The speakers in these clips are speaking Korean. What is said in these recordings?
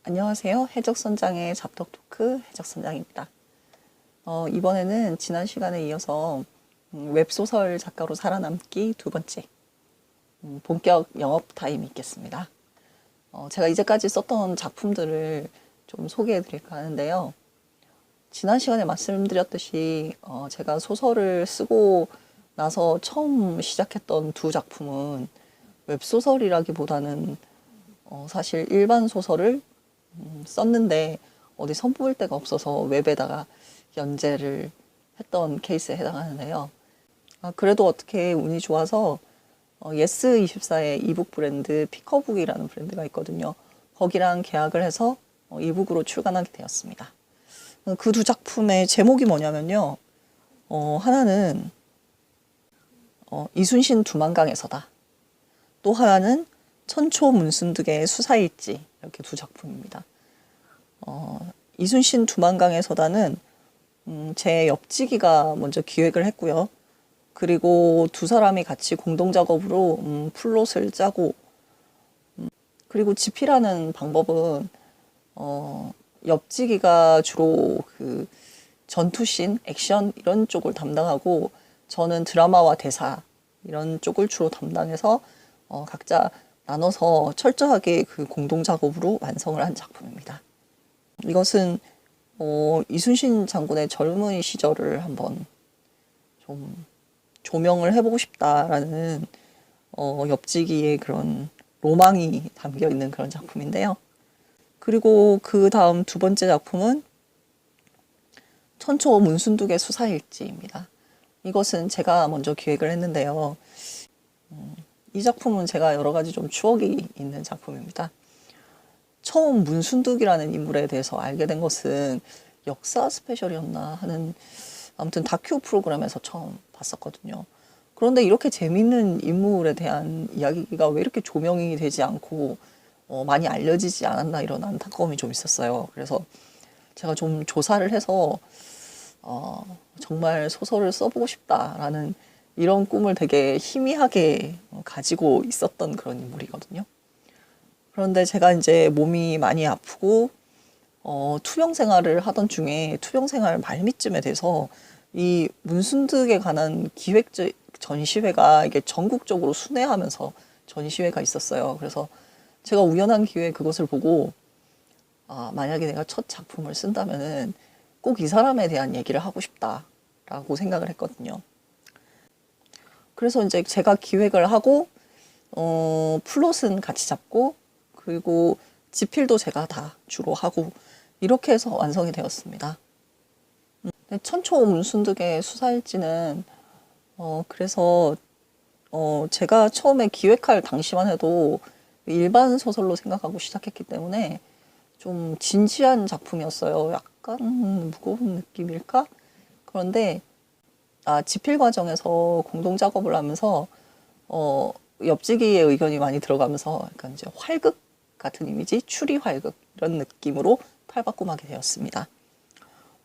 안녕하세요. 해적선장의 잡덕 토크 해적선장입니다. 이번에는 지난 시간에 이어서 웹소설 작가로 살아남기 두 번째 본격 영업 타임이 있겠습니다. 제가 이제까지 썼던 작품들을 좀 소개해 드릴까 하는데요. 지난 시간에 말씀드렸듯이 제가 소설을 쓰고 나서 처음 시작했던 두 작품은 웹소설이라기보다는 사실 일반 소설을 썼는데 어디 선보일 데가 없어서 웹에다가 연재를 했던 케이스에 해당하는데요. 그래도 어떻게 운이 좋아서 예스24의 이북 브랜드 피커북이라는 브랜드가 있거든요. 거기랑 계약을 해서 이북으로 출간하게 되었습니다. 그 두 작품의 제목이 뭐냐면요. 하나는 이순신 두만강에서다. 또 하나는 천초 문순득의 수사일지, 이렇게 두 작품입니다. 이순신 두만강에서다는 제 옆지기가 먼저 기획을 했고요. 그리고 두 사람이 같이 공동 작업으로 플롯을 짜고, 그리고 집필하는 방법은 옆지기가 주로 그 전투씬, 액션 이런 쪽을 담당하고, 저는 드라마와 대사 이런 쪽을 주로 담당해서 각자 나눠서 철저하게 그 공동 작업으로 완성을 한 작품입니다. 이것은 이순신 장군의 젊은 시절을 한번 좀 조명을 해보고 싶다라는 옆지기의 그런 로망이 담겨 있는 그런 작품인데요. 그리고 그 다음 두 번째 작품은 천초 문순득의 수사일지입니다. 이것은 제가 먼저 기획을 했는데요. 이 작품은 제가 여러 가지 좀 추억이 있는 작품입니다. 처음 문순득이라는 인물에 대해서 알게 된 것은 역사 스페셜이었나 하는 아무튼 다큐 프로그램에서 처음 봤었거든요. 그런데 이렇게 재밌는 인물에 대한 이야기가 왜 이렇게 조명이 되지 않고 많이 알려지지 않았나 이런 안타까움이 좀 있었어요. 그래서 제가 좀 조사를 해서 정말 소설을 써보고 싶다라는 이런 꿈을 되게 희미하게 가지고 있었던 그런 인물이거든요. 그런데 제가 이제 몸이 많이 아프고 투병 생활을 하던 중에 투병 생활 말미쯤에 돼서 이 문순득에 관한 기획 전시회가 이게 전국적으로 순회하면서 전시회가 있었어요. 그래서 제가 우연한 기회에 그것을 보고 만약에 내가 첫 작품을 쓴다면은 꼭 이 사람에 대한 얘기를 하고 싶다라고 생각을 했거든요. 그래서 이제 제가 기획을 하고 플롯은 같이 잡고 그리고 집필도 제가 다 주로 하고 이렇게 해서 완성이 되었습니다. 천초 문순득의 수사일지는 그래서 제가 처음에 기획할 당시만 해도 일반 소설로 생각하고 시작했기 때문에 좀 진지한 작품이었어요. 약간 무거운 느낌일까? 그런데 집필 과정에서 공동 작업을 하면서 옆지기의 의견이 많이 들어가면서 약간 이제 활극 같은 이미지, 추리 활극 이런 느낌으로 탈바꿈하게 되었습니다.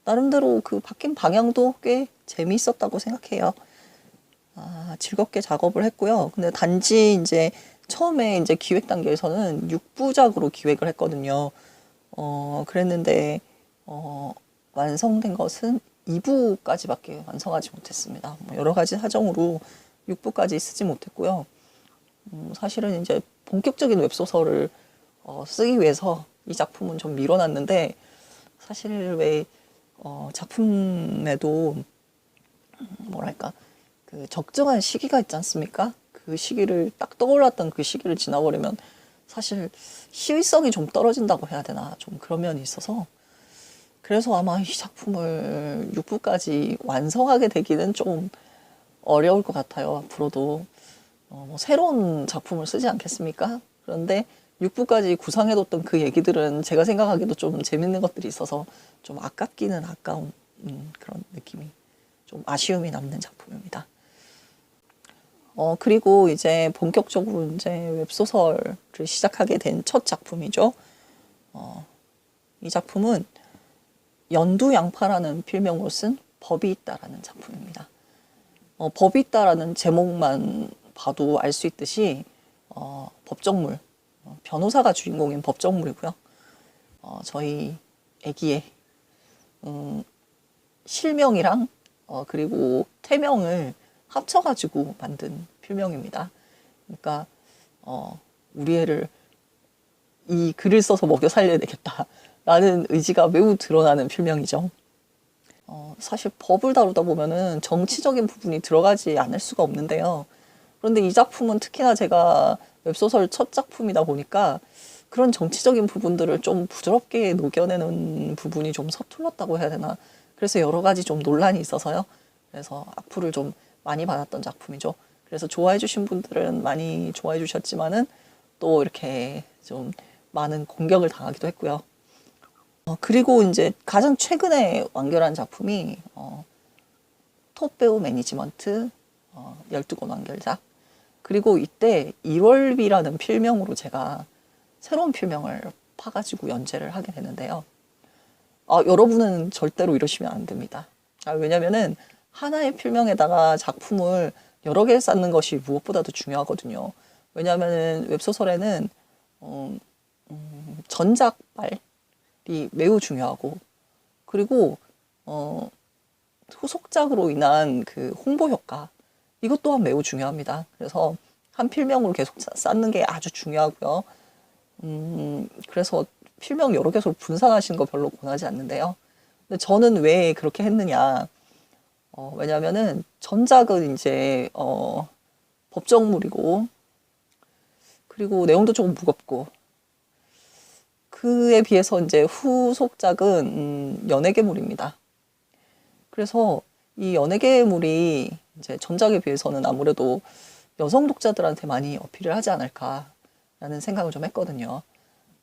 나름대로 그 바뀐 방향도 꽤 재미있었다고 생각해요. 즐겁게 작업을 했고요. 근데 단지 이제 처음에 이제 기획 단계에서는 6부작으로 기획을 했거든요. 그랬는데 완성된 것은 2부까지밖에 완성하지 못했습니다. 여러 가지 사정으로 6부까지 쓰지 못했고요. 사실은 이제 본격적인 웹소설을 쓰기 위해서 이 작품은 좀 미뤄놨는데 사실 왜 작품에도 뭐랄까 그 적정한 시기가 있지 않습니까? 그 시기를 딱 떠올랐던 그 시기를 지나버리면 사실 시의성이 좀 떨어진다고 해야 되나 좀 그런 면이 있어서 그래서 아마 이 작품을 6부까지 완성하게 되기는 좀 어려울 것 같아요. 앞으로도 뭐 새로운 작품을 쓰지 않겠습니까? 그런데 6부까지 구상해뒀던 그 얘기들은 제가 생각하기에도 좀 재밌는 것들이 있어서 좀 아깝기는 아까운 그런 느낌이 좀 아쉬움이 남는 작품입니다. 그리고 이제 본격적으로 이제 웹소설을 시작하게 된 첫 작품이죠. 이 작품은 연두양파라는 필명으로 쓴 법이 있다라는 작품입니다. 법이 있다라는 제목만 봐도 알 수 있듯이 법정물, 변호사가 주인공인 법정물이고요. 저희 애기의 실명이랑 그리고 태명을 합쳐가지고 만든 필명입니다. 그러니까 우리 애를 이 글을 써서 먹여 살려야 되겠다라는 의지가 매우 드러나는 필명이죠. 사실 법을 다루다 보면은 정치적인 부분이 들어가지 않을 수가 없는데요. 그런데 이 작품은 특히나 제가 웹소설 첫 작품이다 보니까 그런 정치적인 부분들을 좀 부드럽게 녹여내는 부분이 좀 서툴렀다고 해야 되나. 그래서 여러 가지 좀 논란이 있어서요. 그래서 악플을 좀 많이 받았던 작품이죠. 그래서 좋아해 주신 분들은 많이 좋아해 주셨지만은 또 이렇게 좀 많은 공격을 당하기도 했고요. 그리고 이제 가장 최근에 완결한 작품이 톱 배우 매니지먼트 12권 완결작. 그리고 이때 1월비라는 필명으로 제가 새로운 필명을 파가지고 연재를 하게 되는데요. 여러분은 절대로 이러시면 안 됩니다. 왜냐면은 하나의 필명에다가 작품을 여러 개 쌓는 것이 무엇보다도 중요하거든요. 왜냐면은 웹소설에는 전작발이 매우 중요하고, 그리고 후속작으로 인한 그 홍보 효과, 이것 또한 매우 중요합니다. 그래서 한 필명으로 계속 쌓는 게 아주 중요하고요. 그래서 필명 여러 개로 분산하시는 거 별로 권하지 않는데요. 근데 저는 왜 그렇게 했느냐. 왜냐면은 전작은 이제 법정물이고, 그리고 내용도 조금 무겁고, 그에 비해서 이제 후속작은 연예계물입니다. 그래서 이 연예계물이 이제 전작에 비해서는 아무래도 여성 독자들한테 많이 어필을 하지 않을까라는 생각을 좀 했거든요.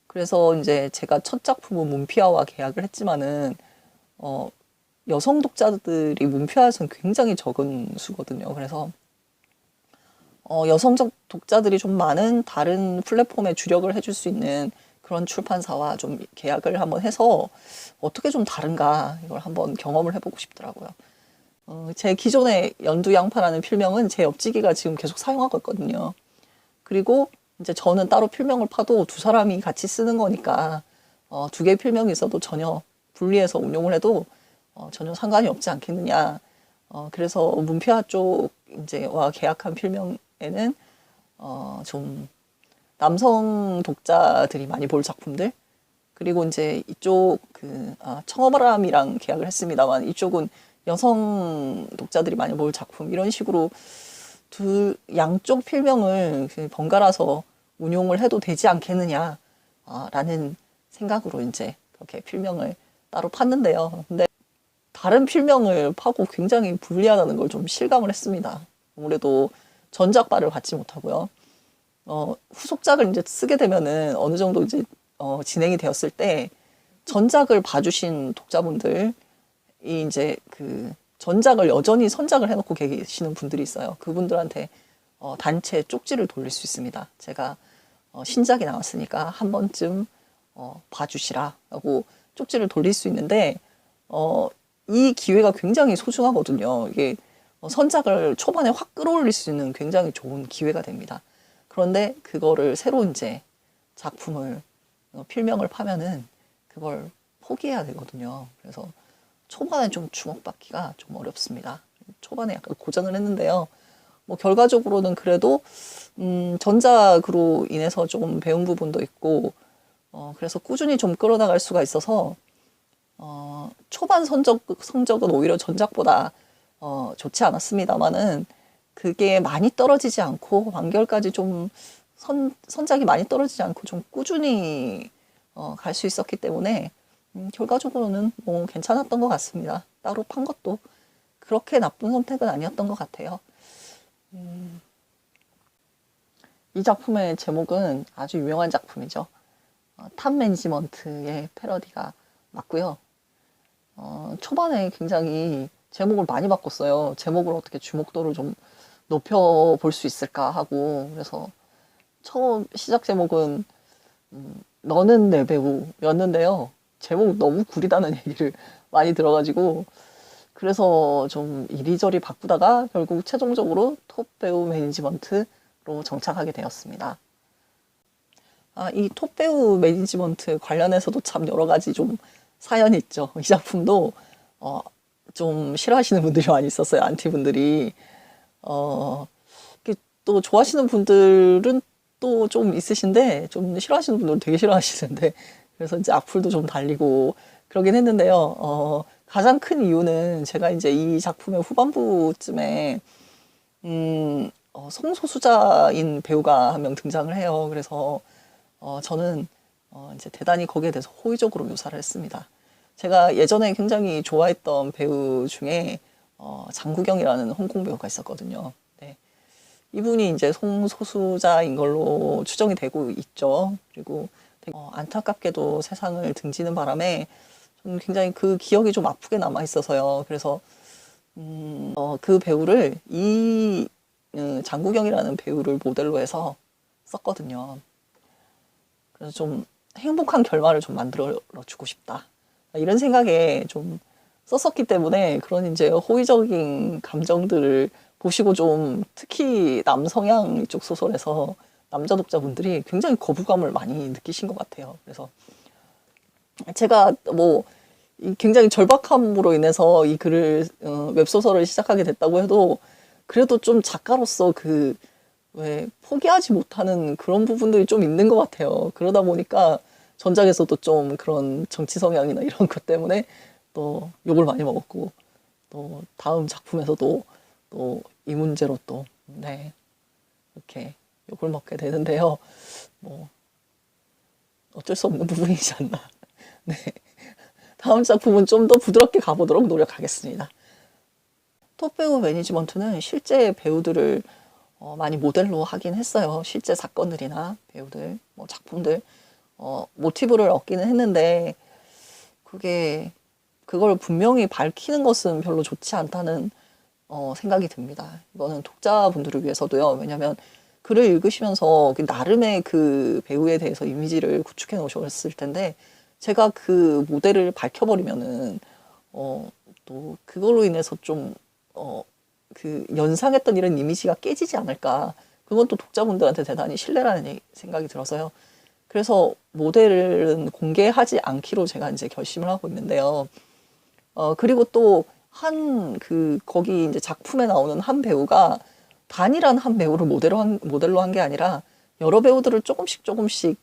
그래서 이제 제가 첫 작품은 문피아와 계약을 했지만은 여성 독자들이 문피아에서는 굉장히 적은 수거든요. 그래서 여성적 독자들이 좀 많은 다른 플랫폼에 주력을 해줄 수 있는 그런 출판사와 좀 계약을 한번 해서 어떻게 좀 다른가 이걸 한번 경험을 해보고 싶더라고요. 제 기존의 연두양파라는 필명은 제 옆지기가 지금 계속 사용하고 있거든요. 그리고 이제 저는 따로 필명을 파도 두 사람이 같이 쓰는 거니까 두 개의 필명이 있어도 전혀 분리해서 운용을 해도 전혀 상관이 없지 않겠느냐. 그래서 문피아 쪽 이제와 계약한 필명에는 좀 남성 독자들이 많이 볼 작품들, 그리고 이제 이쪽 청어바람이랑 계약을 했습니다만 이쪽은 여성 독자들이 많이 볼 작품, 이런 식으로 양쪽 필명을 번갈아서 운용을 해도 되지 않겠느냐 라는 생각으로 이제 그렇게 필명을 따로 팠는데요. 근데 다른 필명을 파고 굉장히 불리하다는 걸 좀 실감을 했습니다. 아무래도 전작발을 받지 못하고요. 후속작을 이제 쓰게 되면은 어느 정도 이제 진행이 되었을 때 전작을 봐주신 독자분들이 이제 그 전작을 여전히 선작을 해놓고 계시는 분들이 있어요. 그분들한테 단체 쪽지를 돌릴 수 있습니다. 제가 신작이 나왔으니까 한 번쯤 봐주시라 하고 쪽지를 돌릴 수 있는데 이 기회가 굉장히 소중하거든요. 이게 선작을 초반에 확 끌어올릴 수 있는 굉장히 좋은 기회가 됩니다. 그런데 그거를 새로 이제 작품을 필명을 파면은 그걸 포기해야 되거든요. 그래서 초반에 좀 주목받기가 좀 어렵습니다. 초반에 약간 고전을 했는데요. 뭐 결과적으로는 그래도 전작으로 인해서 좀 배운 부분도 있고 그래서 꾸준히 좀 끌어나갈 수가 있어서 초반 성적은 오히려 전작보다 좋지 않았습니다만은 그게 많이 떨어지지 않고 완결까지 좀 선작이 많이 떨어지지 않고 좀 꾸준히 갈 수 있었기 때문에 결과적으로는 뭐 괜찮았던 것 같습니다. 따로 판 것도 그렇게 나쁜 선택은 아니었던 것 같아요. 이 작품의 제목은 아주 유명한 작품이죠. 탑 매니지먼트의 패러디가 맞고요. 초반에 굉장히 제목을 많이 바꿨어요. 제목을 어떻게 주목도를 좀 높여볼 수 있을까 하고, 그래서 처음 시작 제목은 너는 내 배우였는데요. 제목 너무 구리다는 얘기를 많이 들어가지고 그래서 좀 이리저리 바꾸다가 결국 최종적으로 톱 배우 매니지먼트로 정착하게 되었습니다. 이 톱배우 매니지먼트 관련해서도 참 여러 가지 좀 사연이 있죠. 이 작품도 좀 싫어하시는 분들이 많이 있었어요. 안티분들이. 이렇게 또 좋아하시는 분들은 또 좀 있으신데, 좀 싫어하시는 분들은 되게 싫어하시는데, 그래서 이제 악플도 좀 달리고 그러긴 했는데요. 가장 큰 이유는 제가 이제 이 작품의 후반부쯤에 성소수자인 배우가 한 명 등장을 해요. 그래서 저는 이제 대단히 거기에 대해서 호의적으로 묘사를 했습니다. 제가 예전에 굉장히 좋아했던 배우 중에 장국영이라는 홍콩 배우가 있었거든요. 네. 이분이 이제 성소수자인 걸로 추정이 되고 있죠. 그리고 되게, 안타깝게도 세상을 등지는 바람에 좀 굉장히 그 기억이 좀 아프게 남아 있어서요. 그래서 그 배우를 장국영이라는 배우를 모델로 해서 썼거든요. 그래서 좀 행복한 결말을 좀 만들어 주고 싶다. 이런 생각에 좀 썼었기 때문에 그런 이제 호의적인 감정들을 보시고 좀 특히 남성향 쪽 소설에서 남자 독자분들이 굉장히 거부감을 많이 느끼신 것 같아요. 그래서 제가 뭐 굉장히 절박함으로 인해서 이 글을 웹소설을 시작하게 됐다고 해도 그래도 좀 작가로서 왜 포기하지 못하는 그런 부분들이 좀 있는 것 같아요. 그러다 보니까 전작에서도 좀 그런 정치 성향이나 이런 것 때문에 또 욕을 많이 먹었고 또 다음 작품에서도 또 이 문제로 또 네, 이렇게 욕을 먹게 되는데요. 뭐 어쩔 수 없는 부분이지 않나. 네. 다음 작품은 좀 더 부드럽게 가보도록 노력하겠습니다. 톱배우 매니지먼트는 실제 배우들을 많이 모델로 하긴 했어요. 실제 사건들이나 배우들, 뭐 작품들, 모티브를 얻기는 했는데, 그걸 분명히 밝히는 것은 별로 좋지 않다는 생각이 듭니다. 이거는 독자분들을 위해서도요. 왜냐면 글을 읽으시면서 나름의 그 배우에 대해서 이미지를 구축해 놓으셨을 텐데, 제가 그 모델을 밝혀버리면은, 또 그걸로 인해서 좀, 연상했던 이런 이미지가 깨지지 않을까. 그건 또 독자분들한테 대단히 신뢰라는 생각이 들어서요. 그래서 모델은 공개하지 않기로 제가 이제 결심을 하고 있는데요. 그리고 또 거기 이제 작품에 나오는 한 배우가 단일한 한 배우를 모델로 한 게 아니라 여러 배우들을 조금씩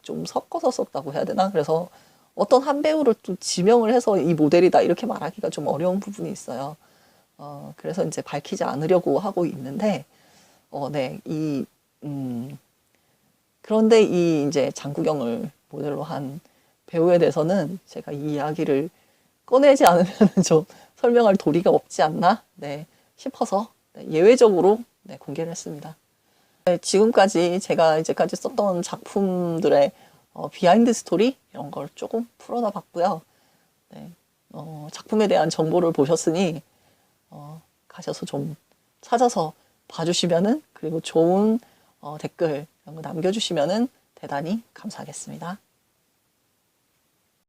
좀 섞어서 썼다고 해야 되나? 그래서 어떤 한 배우를 또 지명을 해서 이 모델이다 이렇게 말하기가 좀 어려운 부분이 있어요. 그래서 이제 밝히지 않으려고 하고 있는데, 네, 그런데 이 이제 장국영을 모델로 한 배우에 대해서는 제가 이 이야기를 꺼내지 않으면 좀 설명할 도리가 없지 않나, 네, 싶어서 네, 예외적으로 네, 공개를 했습니다. 네, 지금까지 제가 이제까지 썼던 작품들의 비하인드 스토리 이런 걸 조금 풀어놔 봤고요. 네, 작품에 대한 정보를 보셨으니 가셔서 좀 찾아서 봐주시면은 그리고 좋은 댓글 이런 거 남겨주시면은 대단히 감사하겠습니다.